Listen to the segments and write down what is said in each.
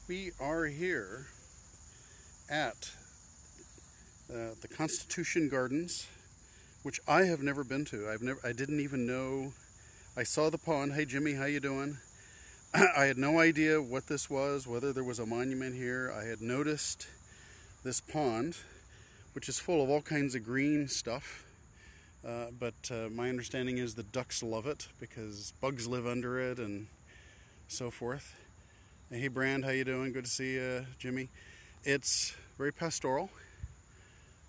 We are here at the Constitution Gardens, which I have never been to. I didn't even know. I saw the pond. Hey Jimmy, how you doing? I had no idea what this was, whether there was a monument here. I had noticed this pond, which is full of all kinds of green stuff. But my understanding is the ducks love it because bugs live under it and so forth. Hey Brand, how you doing? Good to see you, Jimmy. It's very pastoral,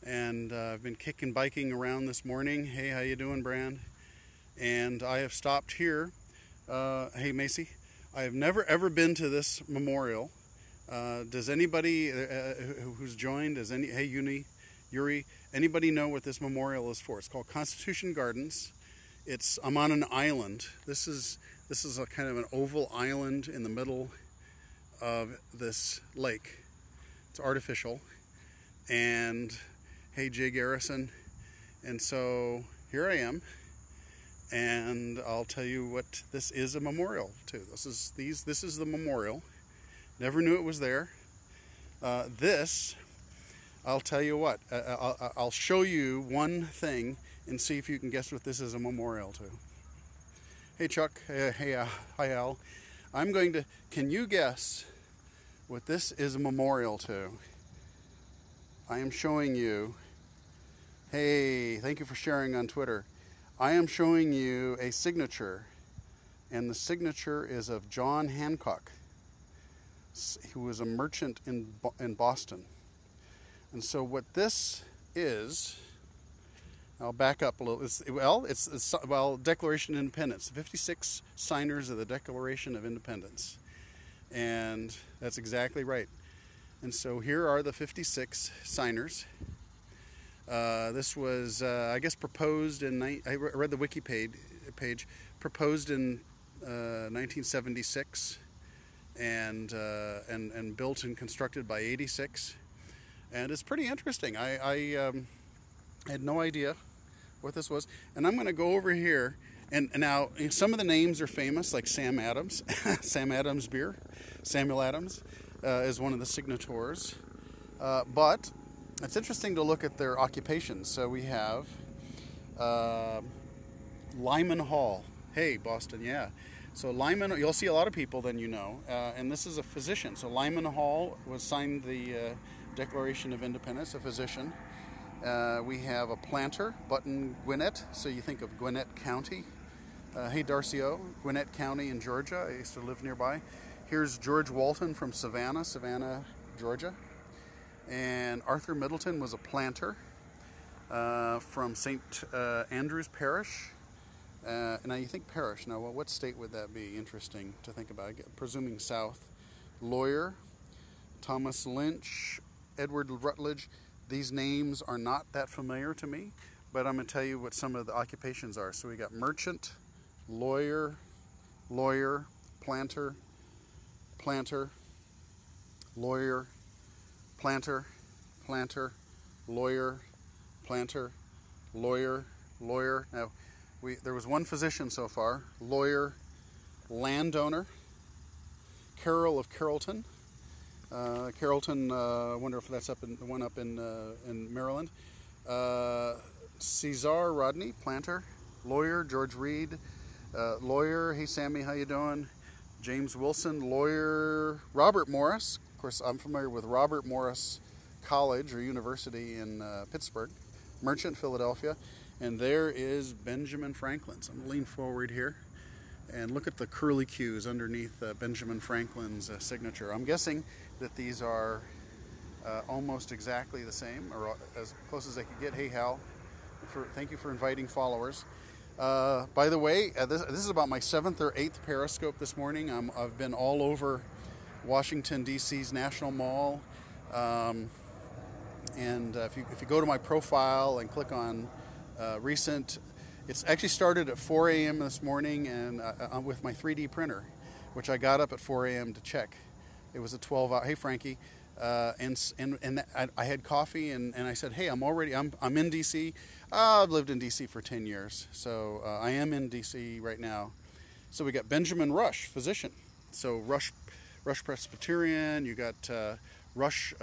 and I've been kicking biking around this morning. Hey, how you doing, Brand? And I have stopped here. Hey Macy, I have never ever been to this memorial. Does anybody who's joined? Hey Yuri, anybody know what this memorial is for? It's called Constitution Gardens. I'm on an island. This is a kind of an oval island in the middle of this lake. It's artificial. And hey Jay Garrison. And so here I am, and I'll tell you what this is a memorial to. This is the memorial. Never knew it was there. I'll tell you what. I'll show you one thing and see if you can guess what this is a memorial to. Hey Chuck. Hi Al. Can you guess what this is a memorial to? I am showing you. Hey, thank you for sharing on Twitter. I am showing you a signature, and the signature is of John Hancock, who was a merchant in Boston. And so what this is, I'll back up a little. It's Declaration of Independence. 56 signers of the Declaration of Independence. And that's exactly right. And so here are the 56 signers. This was, I guess, proposed in, I read the wiki page, proposed in 1976 and built and constructed by 86. And it's pretty interesting. I had no idea what this was. And I'm going to go over here. And now some of the names are famous, like Sam Adams, Sam Adams beer. Samuel Adams is one of the signatories. But it's interesting to look at their occupations. So we have Lyman Hall. Hey, Boston, yeah. So Lyman, you'll see a lot of people then you know. And this is a physician. So Lyman Hall was signed the Declaration of Independence, a physician. We have a planter, Button Gwinnett. So you think of Gwinnett County. Hey Darcio, Gwinnett County in Georgia. I used to live nearby. Here's George Walton from Savannah, Georgia. And Arthur Middleton was a planter from St. Andrews Parish. Now you think parish. Now what state would that be? Interesting to think about. Presuming south. Lawyer, Thomas Lynch, Edward Rutledge. These names are not that familiar to me, but I'm going to tell you what some of the occupations are. So we got merchant, lawyer, planter, lawyer, planter, lawyer, planter, lawyer. Now, there was one physician so far. Lawyer, landowner, Carroll of Carrollton. Carrollton, I wonder if that's the one up in Maryland. Cesar Rodney, planter, lawyer. George Reed, lawyer. Hey Sammy, how you doing? James Wilson, lawyer. Robert Morris. Of course, I'm familiar with Robert Morris College or University in Pittsburgh. Merchant, Philadelphia. And there is Benjamin Franklin. So I'm going to lean forward here and look at the curly cues underneath Benjamin Franklin's signature. I'm guessing that these are almost exactly the same, or as close as I could get. Hey Hal, thank you for inviting followers. By the way, this is about my 7th or 8th Periscope this morning. I've been all over Washington, D.C.'s National Mall. And if you go to my profile and click on recent, it's actually started at 4 a.m. this morning and with my 3D printer, which I got up at 4 a.m. to check. It was a 12-hour. Hey Frankie, and I had coffee and I said, hey, I'm in DC. I've lived in DC for 10 years, so I am in DC right now. So we got Benjamin Rush, physician. So Rush Presbyterian. You got Rush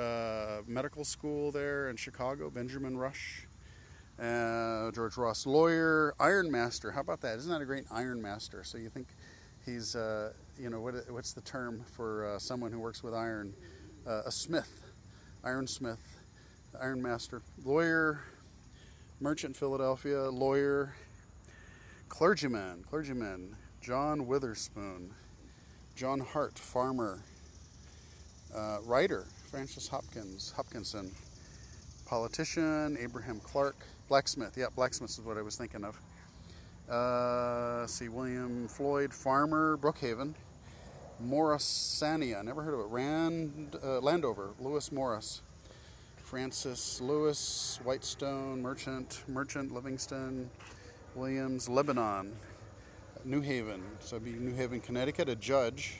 Medical School there in Chicago, Benjamin Rush. George Ross Lawyer, Iron Master. How about that? Isn't that a great Iron Master? So you think he's, what's the term for someone who works with iron? A smith, Iron Smith, Iron Master. Lawyer, Merchant, Philadelphia, lawyer. Clergyman, John Witherspoon. John Hart, farmer. Writer, Francis Hopkinson. Politician, Abraham Clark. Blacksmith, yeah, blacksmith is what I was thinking of. William Floyd, farmer, Brookhaven. Morrisania, never heard of it. Landover, Lewis Morris. Francis Lewis, Whitestone, Merchant, Livingston, Williams, Lebanon, New Haven, so it'd be New Haven, Connecticut. A judge,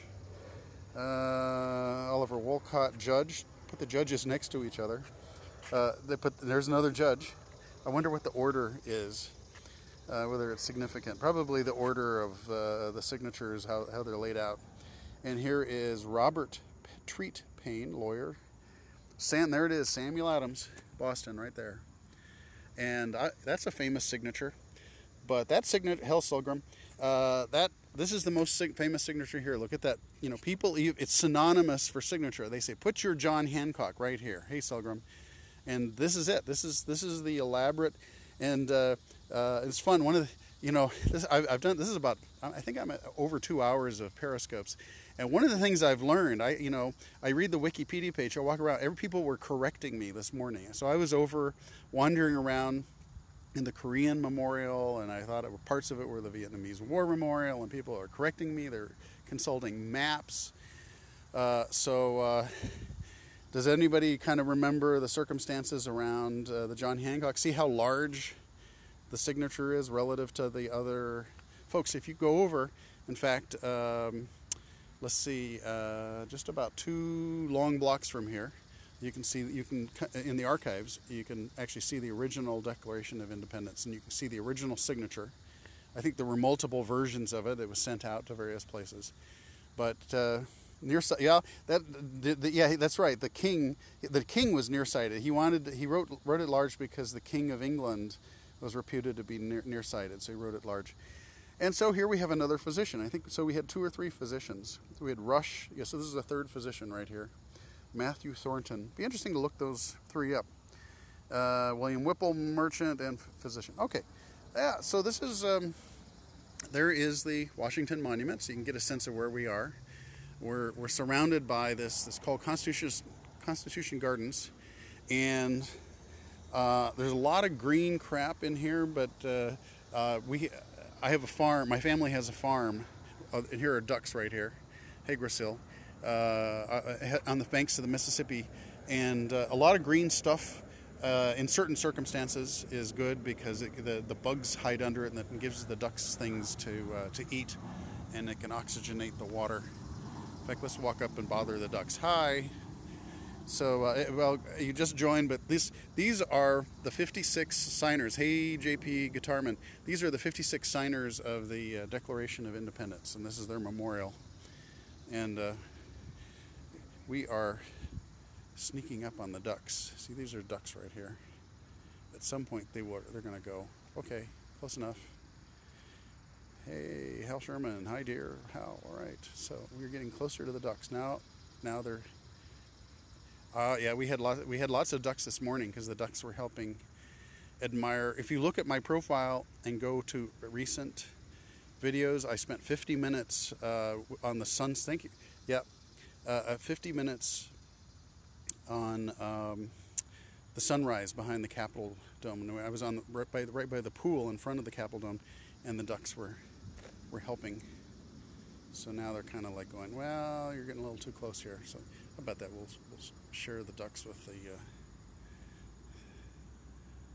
Oliver Wolcott, judge. Put the judges next to each other. There's another judge. I wonder what the order is, whether it's significant. Probably the order of the signatures, how they're laid out. And here is Robert Treat Payne, lawyer. There it is, Samuel Adams, Boston, right there. And that's a famous signature. But that signature, Hell Silgrim, this is the most famous signature here. Look at that. You know, it's synonymous for signature. They say, put your John Hancock right here. Hey, Silgrim. And this is it. This is the elaborate, and it's fun. One of the, I've done, this is about, I think I'm at over 2 hours of Periscopes. And one of the things I've learned, I read the Wikipedia page, I walk around, people were correcting me this morning. So I was over wandering around in the Korean Memorial, and I thought parts of it were the Vietnamese War Memorial, and people are correcting me. They're consulting maps. Does anybody kind of remember the circumstances around the John Hancock? See how large the signature is relative to the other folks. If you go over, in fact, let's see, just about 2 long blocks from here, you can in the archives, you can actually see the original Declaration of Independence, and you can see the original signature. I think there were multiple versions of it. It was sent out to various places, but that's right. The king was nearsighted. He wrote it large because the King of England was reputed to be nearsighted, so he wrote it large. And so here we have another physician. I think so. We had 2 or 3 physicians. We had Rush. Yeah, so this is a 3rd physician right here. Matthew Thornton. Be interesting to look those 3 up. William Whipple, merchant and physician. Okay. Yeah. So this is there is the Washington Monument, so you can get a sense of where we are. We're surrounded by this called Constitution Gardens, and there's a lot of green crap in here. But I have a farm. My family has a farm. And here are ducks right here, Hagersil, on the banks of the Mississippi, and a lot of green stuff. In certain circumstances is good because the bugs hide under it, and it gives the ducks things to eat, and it can oxygenate the water. In fact, let's walk up and bother the ducks. Hi. So, you just joined, but these are the 56 signers. Hey, JP Guitarman. These are the 56 signers of the Declaration of Independence, and this is their memorial. And we are sneaking up on the ducks. See, these are ducks right here. At some point, they're going to go. Okay, close enough. Hey, Hal Sherman. Hi, dear. Hal. All right. So we're getting closer to the ducks now. Now they're. Yeah, we had lots of ducks this morning because the ducks were helping admire. If you look at my profile and go to recent videos, I spent 50 minutes on the suns. Thank you. Yeah, 50 minutes on the sunrise behind the Capitol Dome. And I was on right by the pool in front of the Capitol Dome, and the ducks were helping. So now they're kind of like going, well, you're getting a little too close here. So how about that? We'll share the ducks with the.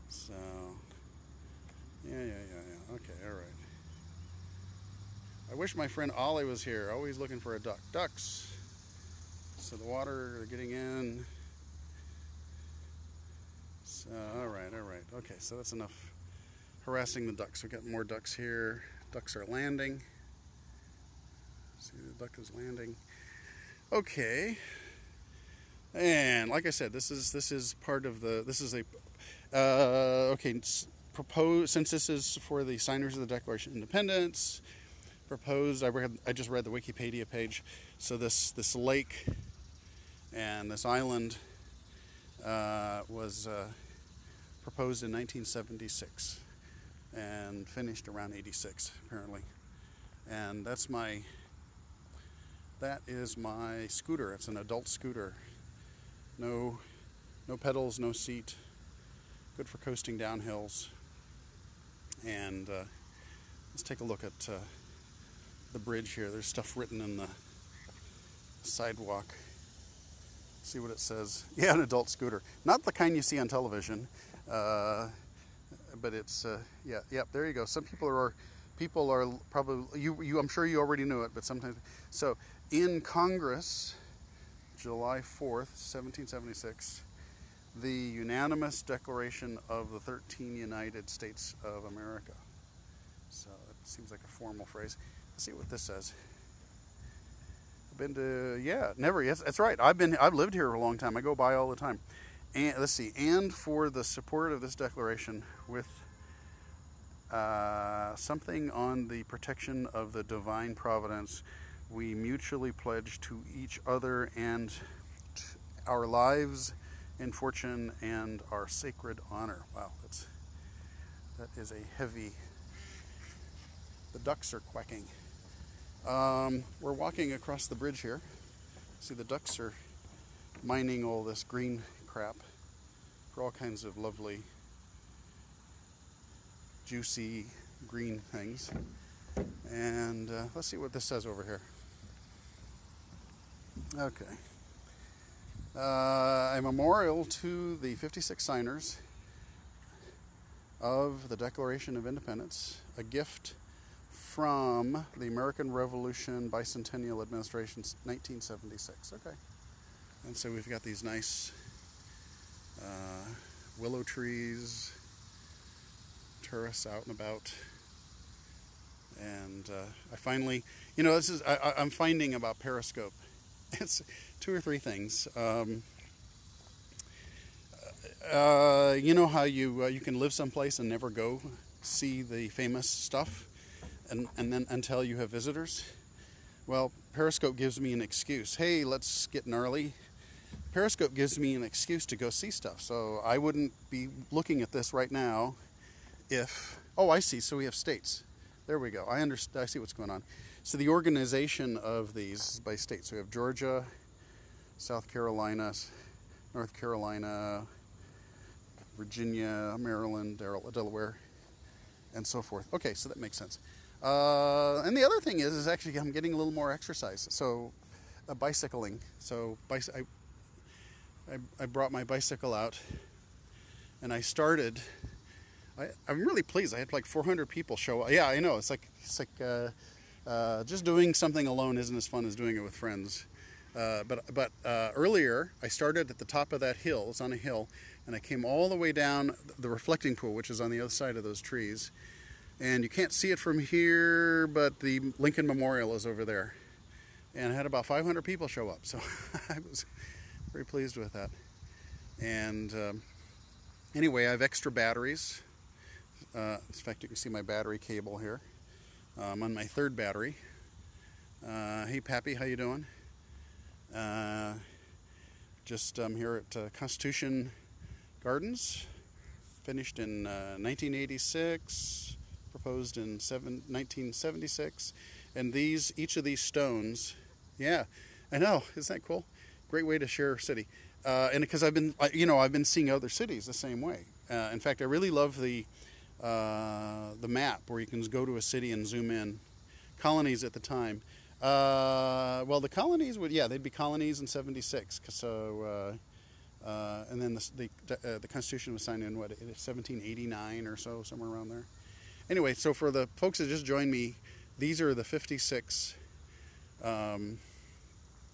So yeah. Okay, all right. I wish my friend Ollie was here. Always looking for a duck. Ducks. So the water are getting in. So all right. Okay, so that's enough harassing the ducks. We got more ducks here. Ducks are landing. See, the duck is landing. Okay, and like I said, this is part of the this is a okay. Propose since this is for the signers of the Declaration of Independence. Proposed. I just read the Wikipedia page. So this lake and this island was proposed in 1976 and finished around 86 apparently. And that is my scooter. It's an adult scooter. No pedals, no seat. Good for coasting down hills. And let's take a look at the bridge here. There's stuff written in the sidewalk. See what it says. Yeah, an adult scooter. Not the kind you see on television, but it's yeah. There you go. Some people are probably you. I'm sure you already knew it, but sometimes. So in Congress, July 4th, 1776. The unanimous Declaration of the 13 United States of America. So it seems like a formal phrase. Let's see what this says. I've been to never. Yes, that's right. I've lived here for a long time. I go by all the time. And let's see. And for the support of this declaration, with something on the protection of the divine providence, we mutually pledge to each other and our lives and fortune and our sacred honor. Wow, that is a heavy. The ducks are quacking. We're walking across the bridge here. See, the ducks are mining all this green crap for all kinds of lovely, juicy green things. And let's see what this says over here. Okay. A memorial to the 56 signers of the Declaration of Independence, a gift from the American Revolution Bicentennial Administration, 1976. Okay. And so we've got these nice willow trees, tourists out and about. And I finally, I'm finding about Periscope. It's 2 or 3 things. You know how you can live someplace and never go see the famous stuff, and then until you have visitors. Well, Periscope gives me an excuse. Hey, let's get gnarly. Periscope gives me an excuse to go see stuff. So I wouldn't be looking at this right now if. Oh, I see. So we have states. There we go. I understand. I see what's going on. So the organization of these is by states. So we have Georgia, South Carolina, North Carolina, Virginia, Maryland, Delaware, and so forth. Okay, so that makes sense. And the other thing is actually I'm getting a little more exercise. So bicycling. So I brought my bicycle out, and I started. I'm really pleased. I had like 400 people show up. Yeah, I know. It's like just doing something alone isn't as fun as doing it with friends. But earlier, I started at the top of that hill. It's on a hill, and I came all the way down the reflecting pool, which is on the other side of those trees. And you can't see it from here, but the Lincoln Memorial is over there. And I had about 500 people show up, so I was very pleased with that. And anyway, I have extra batteries. In fact, you can see my battery cable here. I'm on my 3rd battery. Hey, Pappy, how you doing? Just here at Constitution Gardens, finished in 1986, proposed in 1976, and each of these stones, yeah, I know, isn't that cool? Great way to share a city, and because I've been seeing other cities the same way. In fact, I really love the map where you can go to a city and zoom in. Colonies at the time. Well, the colonies they'd be colonies in 76. So, and then the Constitution was signed in 1789 or so, somewhere around there. Anyway, so for the folks that just joined me, these are the 56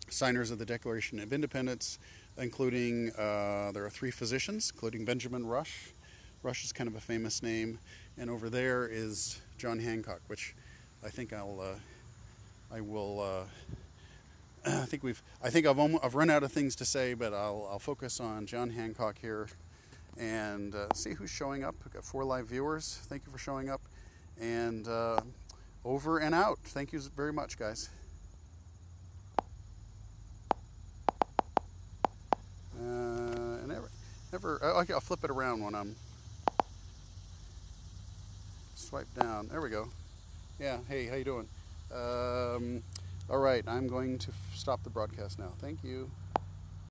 signers of the Declaration of Independence, including there are 3 physicians, including Benjamin Rush. Rush is kind of a famous name, and over there is John Hancock, which I think I will think I've run out of things to say, but I'll focus on John Hancock here and see who's showing up. We've got 4 live viewers. Thank you for showing up. And over and out. Thank you very much, guys. Okay, I'll flip it around when I'm swipe down. There we go. Yeah. Hey, how you doing? All right. I'm going to stop the broadcast now. Thank you.